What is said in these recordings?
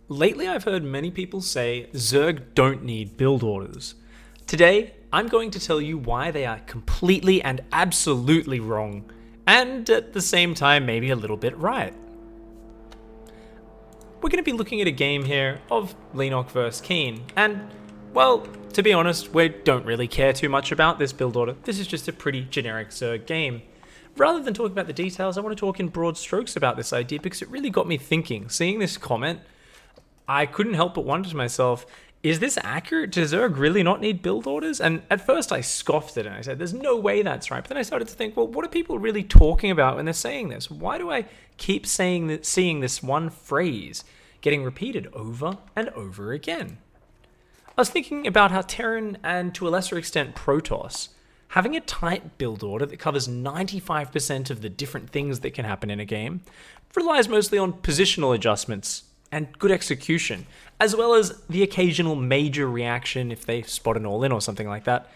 Lately, I've heard many people say Zerg don't need build orders. Today, I'm going to tell you why they are completely and absolutely wrong, and at the same time, maybe a little bit right. We're going to be looking at a game here of Lenok vs Keen, and, well, to be honest, we don't really care too much about this build order. This is just a pretty generic Zerg game. Rather than talk about the details, I want to talk in broad strokes about this idea because it really got me thinking. Seeing this comment, I couldn't help but wonder to myself, is this accurate? Does Zerg really not need build orders? And at first I scoffed at it and I said, there's no way that's right. But then I started to think, well, what are people really talking about when they're saying this? Why do I keep seeing this one phrase getting repeated over and over again? I was thinking about how Terran and to a lesser extent Protoss, having a tight build order that covers 95% of the different things that can happen in a game, relies mostly on positional adjustments and good execution, as well as the occasional major reaction if they spot an all-in or something like that.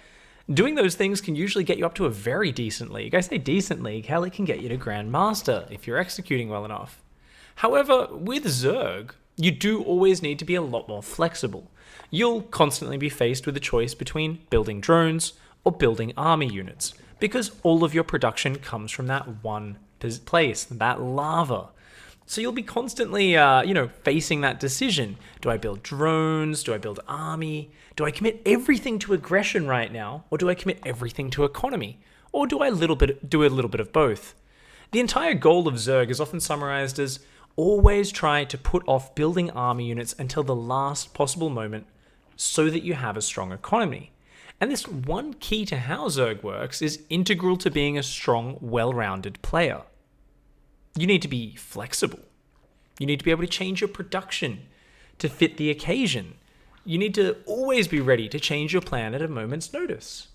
Doing those things can usually get you up to a very decent league. I say decent league, hell, it can get you to Grandmaster if you're executing well enough. However, with Zerg, you do always need to be a lot more flexible. You'll constantly be faced with a choice between building drones or building army units, because all of your production comes from that one place, that lava. So you'll be constantly, facing that decision. Do I build drones? Do I build army? Do I commit everything to aggression right now? Or do I commit everything to economy? Or do I do a little bit of both? The entire goal of Zerg is often summarized as always try to put off building army units until the last possible moment so that you have a strong economy. And this one key to how Zerg works is integral to being a strong, well-rounded player. You need to be flexible. You need to be able to change your production to fit the occasion. You need to always be ready to change your plan at a moment's notice.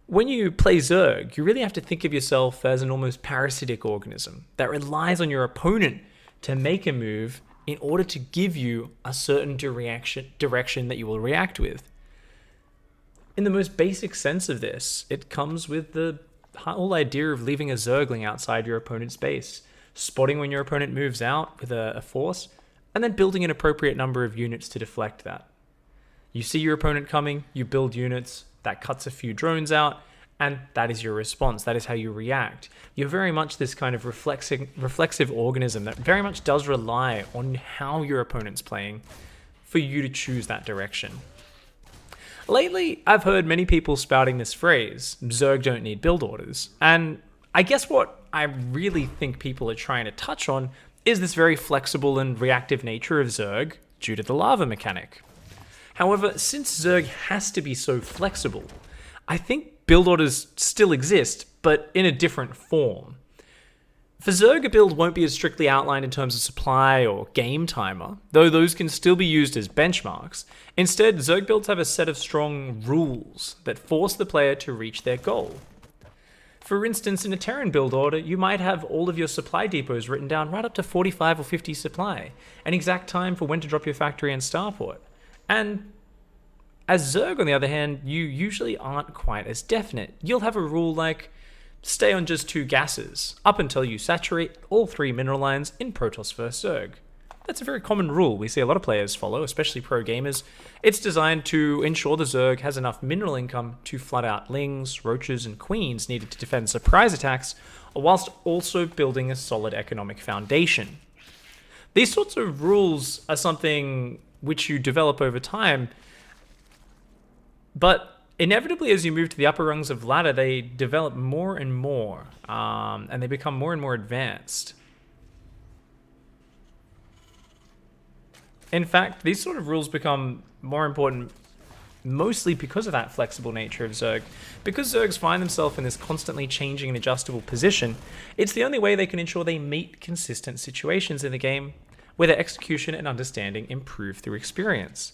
When you play Zerg, you really have to think of yourself as an almost parasitic organism that relies on your opponent to make a move in order to give you a certain direction that you will react with. In the most basic sense of this, it comes with the whole idea of leaving a Zergling outside your opponent's base, spotting when your opponent moves out with a force, and then building an appropriate number of units to deflect that. You see your opponent coming, you build units, that cuts a few drones out, and that is your response. That is how you react. You're very much this kind of reflexive organism that very much does rely on how your opponent's playing for you to choose that direction. Lately, I've heard many people spouting this phrase, Zerg don't need build orders, and I guess what I really think people are trying to touch on is this very flexible and reactive nature of Zerg due to the lava mechanic. However, since Zerg has to be so flexible, I think build orders still exist, but in a different form. For Zerg, a build won't be as strictly outlined in terms of supply or game timer, though those can still be used as benchmarks. Instead, Zerg builds have a set of strong rules that force the player to reach their goal. For instance, in a Terran build order, you might have all of your supply depots written down right up to 45 or 50 supply, an exact time for when to drop your factory and starport. And as Zerg, on the other hand, you usually aren't quite as definite. You'll have a rule like, stay on just 2 gases, up until you saturate all 3 mineral lines in Protoss vs Zerg. That's a very common rule we see a lot of players follow, especially pro gamers. It's designed to ensure the Zerg has enough mineral income to flood out lings, roaches, and queens needed to defend surprise attacks, whilst also building a solid economic foundation. These sorts of rules are something which you develop over time, but inevitably, as you move to the upper rungs of ladder, they develop more and more, and they become more and more advanced. In fact, these sort of rules become more important mostly because of that flexible nature of Zerg. Because Zergs find themselves in this constantly changing and adjustable position, it's the only way they can ensure they meet consistent situations in the game where their execution and understanding improve through experience.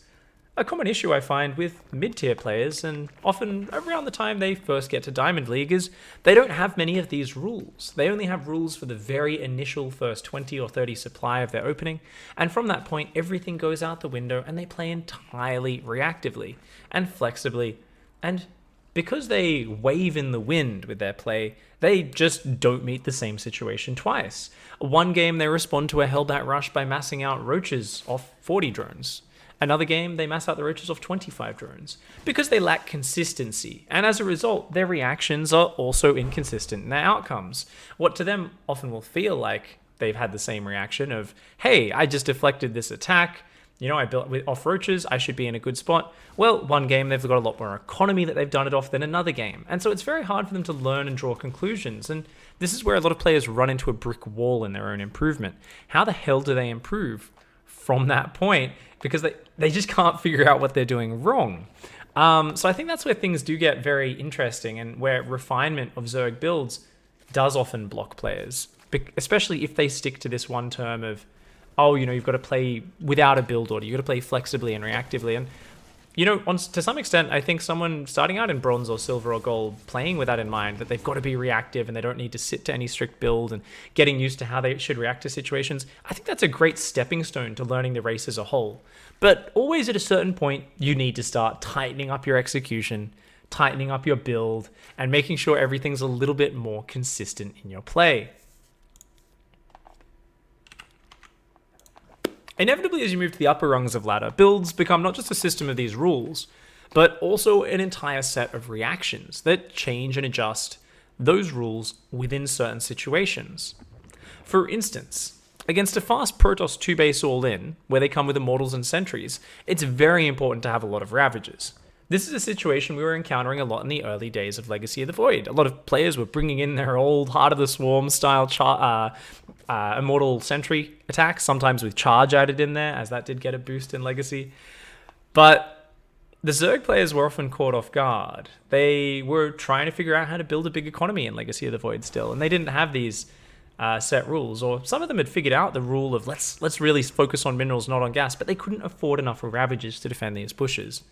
A common issue I find with mid-tier players, and often around the time they first get to Diamond League, is they don't have many of these rules. They only have rules for the very initial first 20 or 30 supply of their opening, and from that point everything goes out the window and they play entirely reactively and flexibly, and because they wave in the wind with their play, they just don't meet the same situation twice. One game they respond to a hellbat rush by massing out roaches off 40 drones. Another game, they mass out the roaches off 25 drones, because they lack consistency, and as a result, their reactions are also inconsistent in their outcomes. What to them often will feel like they've had the same reaction of, hey, I just deflected this attack, I built with off roaches, I should be in a good spot. Well, one game they've got a lot more economy that they've done it off than another game, and so it's very hard for them to learn and draw conclusions, and this is where a lot of players run into a brick wall in their own improvement. How the hell do they improve from that point? Because they just can't figure out what they're doing wrong. So I think that's where things do get very interesting, and where refinement of Zerg builds does often block players, especially if they stick to this one term of, you've got to play without a build order, you've got to play flexibly and reactively. And to some extent, I think someone starting out in bronze or silver or gold playing with that in mind, that they've got to be reactive and they don't need to sit to any strict build and getting used to how they should react to situations, I think that's a great stepping stone to learning the race as a whole. But always at a certain point, you need to start tightening up your execution, tightening up your build, and making sure everything's a little bit more consistent in your play. Inevitably, as you move to the upper rungs of ladder, builds become not just a system of these rules, but also an entire set of reactions that change and adjust those rules within certain situations. For instance, against a fast Protoss 2-base all-in, where they come with Immortals and Sentries, it's very important to have a lot of Ravagers. This is a situation we were encountering a lot in the early days of Legacy of the Void. A lot of players were bringing in their old Heart of the Swarm style Immortal Sentry attacks, sometimes with Charge added in there, as that did get a boost in Legacy. But the Zerg players were often caught off guard. They were trying to figure out how to build a big economy in Legacy of the Void still, and they didn't have these set rules, or some of them had figured out the rule of let's really focus on minerals, not on gas, but they couldn't afford enough Ravagers to defend these pushes.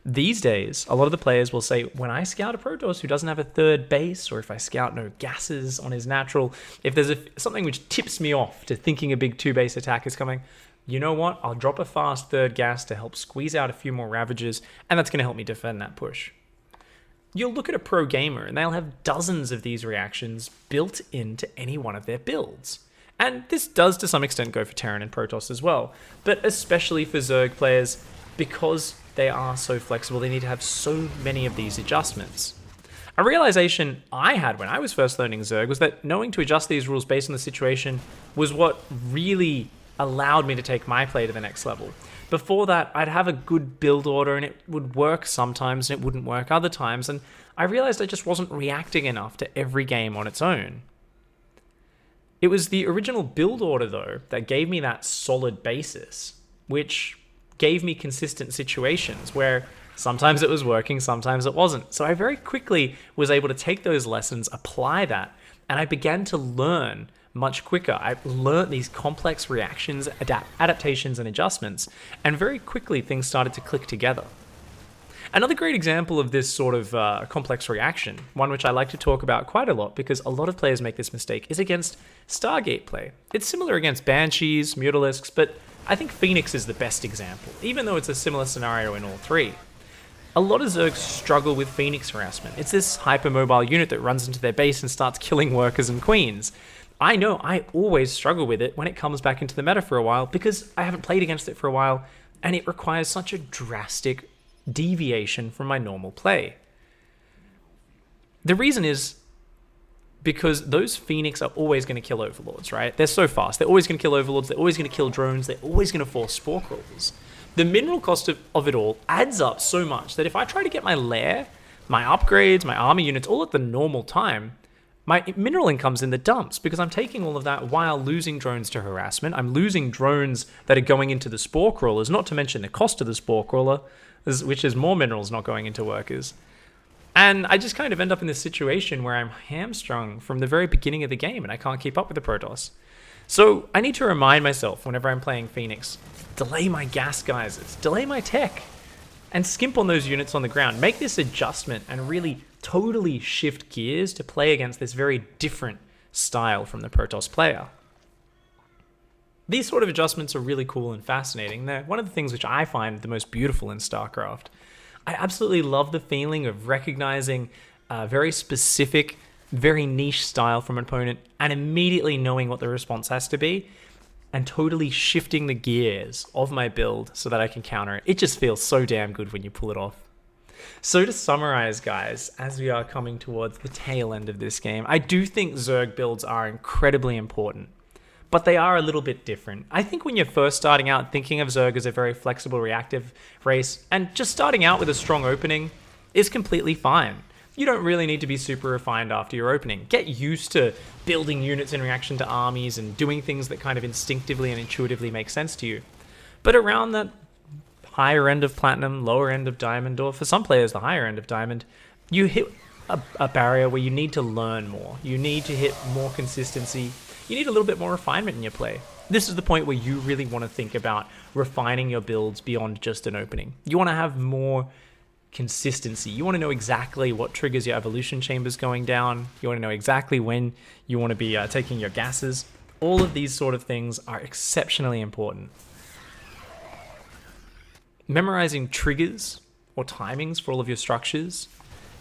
These days, a lot of the players will say, when I scout a Protoss who doesn't have a third base, or if I scout no gases on his natural, if there's something which tips me off to thinking a big 2-base attack is coming, you know what? I'll drop a fast third gas to help squeeze out a few more Ravagers, and that's going to help me defend that push. You'll look at a pro gamer, and they'll have dozens of these reactions built into any one of their builds. And this does to some extent go for Terran and Protoss as well, but especially for Zerg players, because they are so flexible, they need to have so many of these adjustments. A realization I had when I was first learning Zerg was that knowing to adjust these rules based on the situation was what really allowed me to take my play to the next level. Before that, I'd have a good build order and it would work sometimes and it wouldn't work other times, and I realized I just wasn't reacting enough to every game on its own. It was the original build order, though, that gave me that solid basis, which gave me consistent situations where sometimes it was working, sometimes it wasn't. So I very quickly was able to take those lessons, apply that, and I began to learn much quicker. I learned these complex reactions, adaptations, and adjustments, and very quickly things started to click together. Another great example of this sort of complex reaction, one which I like to talk about quite a lot because a lot of players make this mistake, is against Stargate play. It's similar against Banshees, Mutalisks, but I think Phoenix is the best example, even though it's a similar scenario in all three. A lot of Zergs struggle with Phoenix harassment. It's this hypermobile unit that runs into their base and starts killing workers and queens. I know I always struggle with it when it comes back into the meta for a while because I haven't played against it for a while, and it requires such a drastic deviation from my normal play. The reason is because those Phoenix are always going to kill Overlords, right? They're so fast. They're always going to kill Overlords. They're always going to kill drones. They're always going to force Spore Crawlers. The mineral cost of it all adds up so much that if I try to get my lair, my upgrades, my army units all at the normal time, my mineral income's in the dumps because I'm taking all of that while losing drones to harassment. I'm losing drones that are going into the Spore Crawlers, not to mention the cost of the Spore Crawler, which is more minerals not going into workers. And I just kind of end up in this situation where I'm hamstrung from the very beginning of the game and I can't keep up with the Protoss. So I need to remind myself whenever I'm playing Phoenix, delay my gas geysers, delay my tech, and skimp on those units on the ground. Make this adjustment and really totally shift gears to play against this very different style from the Protoss player. These sort of adjustments are really cool and fascinating. They're one of the things which I find the most beautiful in StarCraft. I absolutely love the feeling of recognizing a very specific, very niche style from an opponent and immediately knowing what the response has to be and totally shifting the gears of my build so that I can counter it. It just feels so damn good when you pull it off. So to summarize, guys, as we are coming towards the tail end of this game, I do think Zerg builds are incredibly important, but they are a little bit different. I think when you're first starting out, thinking of Zerg as a very flexible reactive race, and just starting out with a strong opening is completely fine. You don't really need to be super refined after your opening. Get used to building units in reaction to armies and doing things that kind of instinctively and intuitively make sense to you. But around that higher end of Platinum, lower end of Diamond, or for some players the higher end of Diamond, you hit a barrier where you need to learn more. You need to hit more consistency. You need a little bit more refinement in your play. This is the point where you really want to think about refining your builds beyond just an opening. You want to have more consistency. You want to know exactly what triggers your evolution chambers going down. You want to know exactly when you want to be taking your gases. All of these sort of things are exceptionally important. Memorizing triggers or timings for all of your structures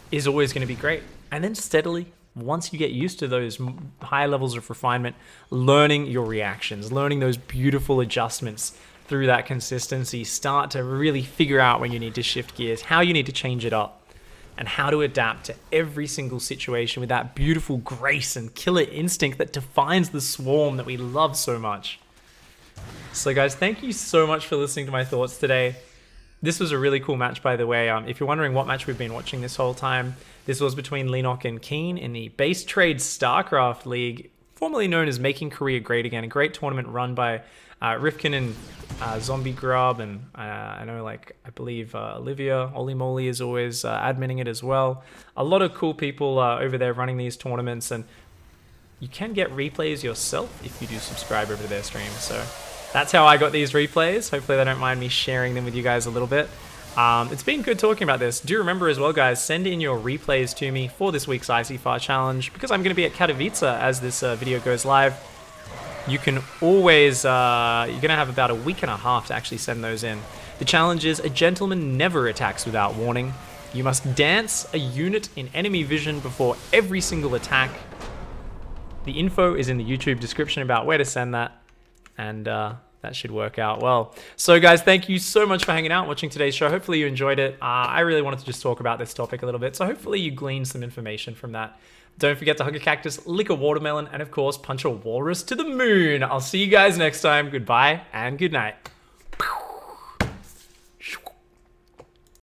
is always going to be great. And then steadily, once you get used to those high levels of refinement, learning your reactions, learning those beautiful adjustments through that consistency, start to really figure out when you need to shift gears, how you need to change it up, and how to adapt to every single situation with that beautiful grace and killer instinct that defines the swarm that we love so much. So guys, thank you so much for listening to my thoughts today. This was a really cool match, by the way. If you're wondering what match we've been watching this whole time, this was between Lenok and Keen in the Base Trade StarCraft League, formerly known as Making Korea Great Again, a great tournament run by Rifkin and Zombie Grub, and I know, I believe Olivia Oli Moly is always adminning it as well. A lot of cool people over there running these tournaments, and you can get replays yourself if you do subscribe over to their stream. So that's how I got these replays. Hopefully they don't mind me sharing them with you guys a little bit. It's been good talking about this. Do remember as well, guys, send in your replays to me for this week's ICYFAR challenge, because I'm going to be at Katowice as this video goes live. You can always, you're going to have about a week and a half to actually send those in. The challenge is: a gentleman never attacks without warning. You must dance a unit in enemy vision before every single attack. The info is in the YouTube description about where to send that, and that should work out well. So guys, thank you so much for hanging out and watching today's show. Hopefully you enjoyed it. I really wanted to just talk about this topic a little bit, so hopefully you gleaned some information from that. Don't forget to hug a cactus, lick a watermelon, and of course, punch a walrus to the moon. I'll see you guys next time. Goodbye and good night.